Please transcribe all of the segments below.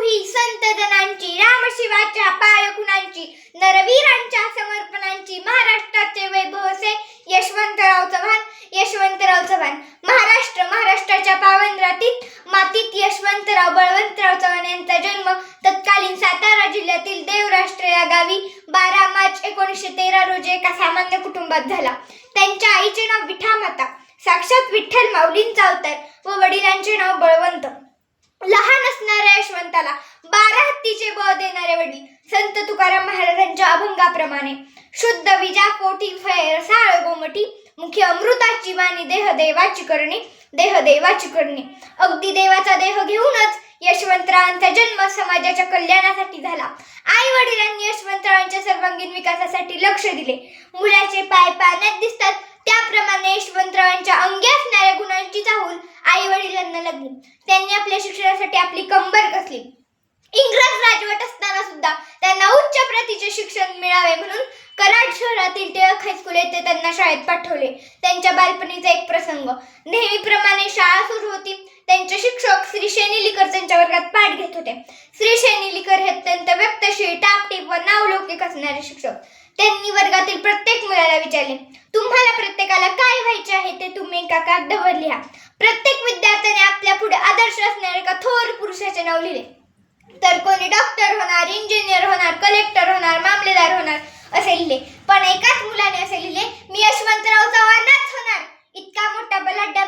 ही संत जनांची, रामशिवाच्या पायखुणांची, नरवीरांच्या समर्पणांची, महाराष्ट्राचे वैभव असे यशवंतराव चव्हाण. महाराष्ट्राच्या पावन मातीत यशवंतराव बळवंतराव चव्हाण यांचा जन्म तत्कालीन सातारा जिल्ह्यातील देवराष्ट्र या गावी 12 मार्च 1913 रोजी एका सामान्य कुटुंबात झाला. त्यांच्या आईचे नाव विठामाता, साक्षात विठ्ठल माऊलींचा अवतार, व वडिलांचे नाव बळवंत. लहान असणाऱ्या यशवंताला 12 हत्तीचे बळ देणारे वडील संत तुकाराम महाराजांच्या अभंगाप्रमाणे शुद्ध विजा पोटी फळे रसाळ गोमटी, मुखी अमृताची वाणी देह देवाची करणी. अगदी देवाचा देह घेऊनच यशवंतरावांचा जन्म समाजाच्या कल्याणासाठी झाला. आई वडिलांनी यशवंतरावांच्या सर्वांगीण विकासासाठी लक्ष दिले. मुलाचे पाय पाण्यात दिसतात त्याप्रमाणे यशवंतरावांच्या अंगी असणाऱ्या गुणांची चाहूल आई वडिलांना लागली. त्यांनी आपल्या शिक्षणासाठी आपली कंबर कसली. इंग्रज राजवट असताना सुद्धा त्यांना उच्च प्रतीचे शिक्षण मिळावे म्हणून कराड शहरातील टिळक हायस्कूल येथे त्यांना शाळेत पाठवले. त्यांच्या बालपणीचा एक प्रसंग. नेहमीप्रमाणे शाळा सुरू होती. त्यांचे शिक्षक श्री शेनिलीकर त्यांच्या वर्गात पाठ घेत होते. श्री शेनिलीकर हे अत्यंत व्यक्तशील, टापटीप व नावलौकिक असणारे शिक्षक. त्यांनी वर्गातील प्रत्येक मुलाला विचारले, तुम्हाला प्रत्येकाला काय व्हायचे आहे ते तुम्ही एका कागदावर लिहा. प्रत्येक विद्यार्थ्याने आपल्या पुढे आदर्श असणारे एका थोर पुरुषाचे नाव लिहिले. तर कोणी डॉक्टर होणार, इंजिनियर होणार, कलेक्टर होणार, मामलेदार होणार असे लिहिले. पण एकाच मुलाने असे लिहिले, मी यशवंतराव चव्हाणच होणार. इतका मोठा बलाढ्य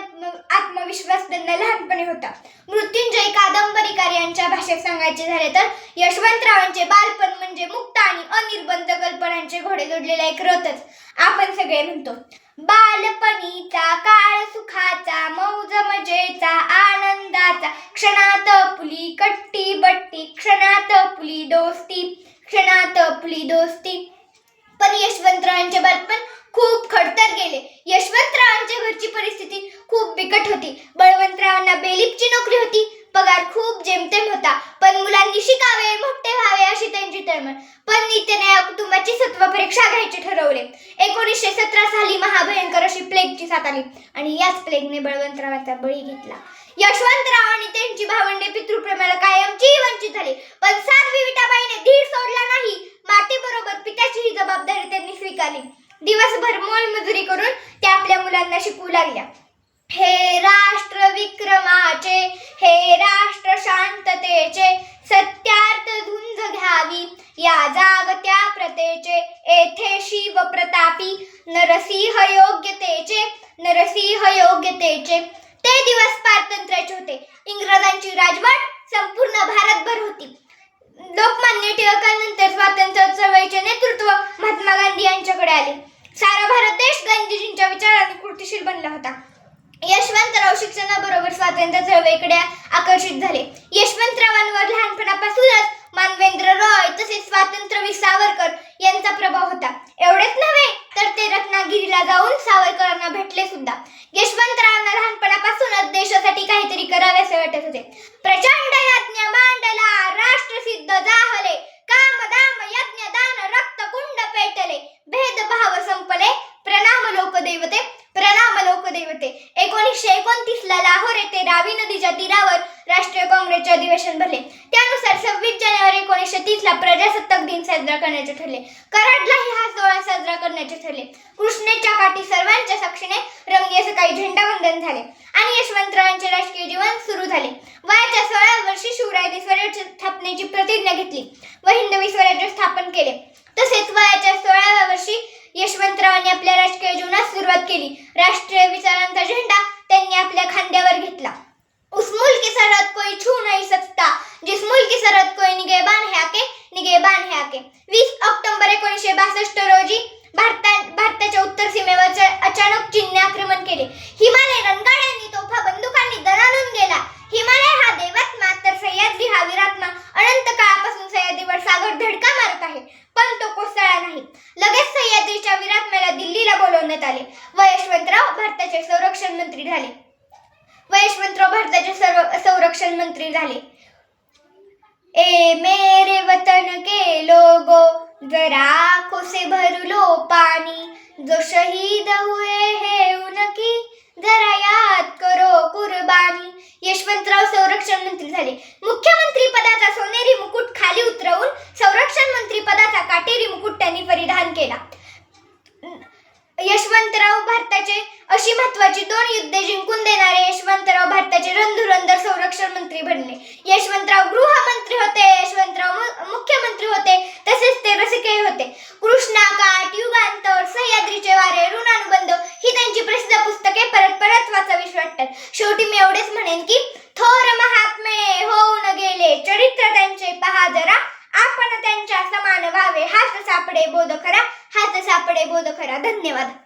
आत्मविश्वास त्यांना लहानपणी होता. मृत्युंजय कादंबरीकार यांच्या भाषेत सांगायचे झाले तर यशवंतरावांचे बालपण म्हणजे मुक्त आणि अनिर्बंध कल्पनांचे घोडे जोडलेला एक रथच. आपण सगळे म्हणतो, बालपणीचा काळ सुखाचा, मौज मजेचा, आनंदाचा, क्षणात पुली कट्टी बट्टी, क्षणात पुली दोस्ती. पण यशवंतरावांचे बालपण खूप खडतर गेले. यशवंतरावांच्या घरची परिस्थिती खूप बिकट होती. बळवंतरावांना बेलिपची नोकरी होती. पगार खूप जेमतेम होता. पण मुलांनी शिकावे, मोठे व्हावे अशी त्यांची तळमळ. पण नित्याने या कुटुंबाची सत्वपरीक्षा घ्यायचे ठरवले. 1917 साली महाभयंकर अशी प्लेगची साथ आली आणि याच प्लेगने बळवंतरावांचा बळी घेतला. यशवंतराव आणि त्यांची भावंडे पितृप्रेमाला कायमची वंचित झाले. पण साध्वी विठाबाईने धीर सोडला नाही. मातेबरोबर पित्याची ही जबाबदारी त्यांनी स्वीकारली. दिवसभर मोलमजुरी करून त्या आपल्या मुलांना शिकवू लागल्या. हे राष्ट्र विक्रमाचे, हे राष्ट्र शांततेचे, सत्यार्थ झुंज घ्यावी या जागत्या प्रतेचे, येथे शिव प्रतापी नरसिंह योग्यतेचे. ते दिवस पारतंत्र्याचे होते. इंग्रजांची राजवट संपूर्ण भारतभर होती. लोकमान्य टिळकांनंतर स्वातंत्र्य चळवळीचे नेतृत्व महात्मा गांधी यांच्याकडे आले. सारा भारत देश गांधीजींच्या विचाराने कृतीशील बनला होता. यशवंतराव शिक्षणाबरोबर स्वातंत्र्य चळवळीकडे आकर्षित झाले. यशवंतरावांवर लहानपणापासूनच मानवेंद्र रॉय तसेच स्वातंत्र्यवीर सावरकर यांचा प्रभाव होता. एवढेच नव्हे तर ते रत्नागिरीला जाऊन सावरकरांना भेटले सुद्धा. यशवंतरावांना लहानपणापासूनच देशासाठी काहीतरी करावेसे वाटत होते. प्रचंड यज्ञ मांडला, राष्ट्रसिद्ध जाहले, काम दाम यज्ञ दान रक्त कुंड पेटले, भेदभाव संपले, प्रणाम लोकदैवते. 1929 ला लाहोर येथे रावी नदीच्या तीरावर राष्ट्रीय काँग्रेसचे अधिवेशन भरले. त्यानुसार 26 जानेवारी 1930 ला प्रजासत्ताक दिन साजरा करण्याचे ठरले. कराडलाही हा सोहळा साजरा करण्याचे ठरले. कृष्णेच्या काठी सर्वांच्या साक्षीने रंगीय सकाळी झेंडावंदन झाले आणि यशवंतरावांचे राजकीय जीवन सुरू झाले. वयाच्या 16व्या वर्षी शिवरायांनी स्वराज्य स्थापनेची प्रतिज्ञा घेतली व हिंदवी स्वराज्य स्थापन केले. तसेच वयाच्या 16व्या वर्षी यशवंतरावांनी आपल्या राजकीय जीवनास सुरुवात केली. राष्ट्रीय विचारांचा झेंडा त्यांनी आपल्या खांद्यावर घेतला. उस मुल्क की सरहद कोई छू नहीं सकता, जिस मुल्क की सरहद कोई निगहबान है आके. 20 ऑक्टोबर 1962 रोजी भारताच्या उत्तर सीमेवर अचानक चीनने आक्रमण केले. हिमालय रणगाड्यांनी, तोफा, बंदुकांनी दणाणून गेला. हिमालय हा देवात्मा तर सह्याद्री हा वीरात्मा अनंत काळापासून सह्याद्रीवर सागर धडका मारत आहे, पण तो कोसळला नाही. लगेच सह्याद्रीच्या वीरात्म्याला दिल्लीला बोलवण्यात आले व यशवंतराव भारताचे संरक्षण मंत्री झाले. ए मेरे वतन के लोगो जरा आंखों से भर लो पानी, जो शहीद हुए हैं उनकी जरा याद करो कुर्बानी. यशवंतराव संरक्षण मंत्री झाले. मुख्यमंत्री पदाचा यशवंतराव भारताचे अशी महत्वाची 2 युद्धे जिंकून देणारे यशवंतराव भारताचे रणधुरंधर संरक्षण मंत्री बनले. यशवंतराव गृहमंत्री होते, यशवंतराव मुख्यमंत्री होते, तसेच ते रसिकही होते. कृष्णा काठ, युगांतर, सह्याद्रीचे वारे, ऋणानुबंध ही त्यांची प्रसिद्ध पुस्तके परत परत वाचावीशी वाटतात. शेवटी मी एवढेच म्हणेन की थोर महात्मे होऊन गेले, चरित्र त्यांचे पहा जरा, आपण त्यांच्या समान व्हावे, हाच सापडे बोध खरा, हाच सापडे बोध खरा. धन्यवाद.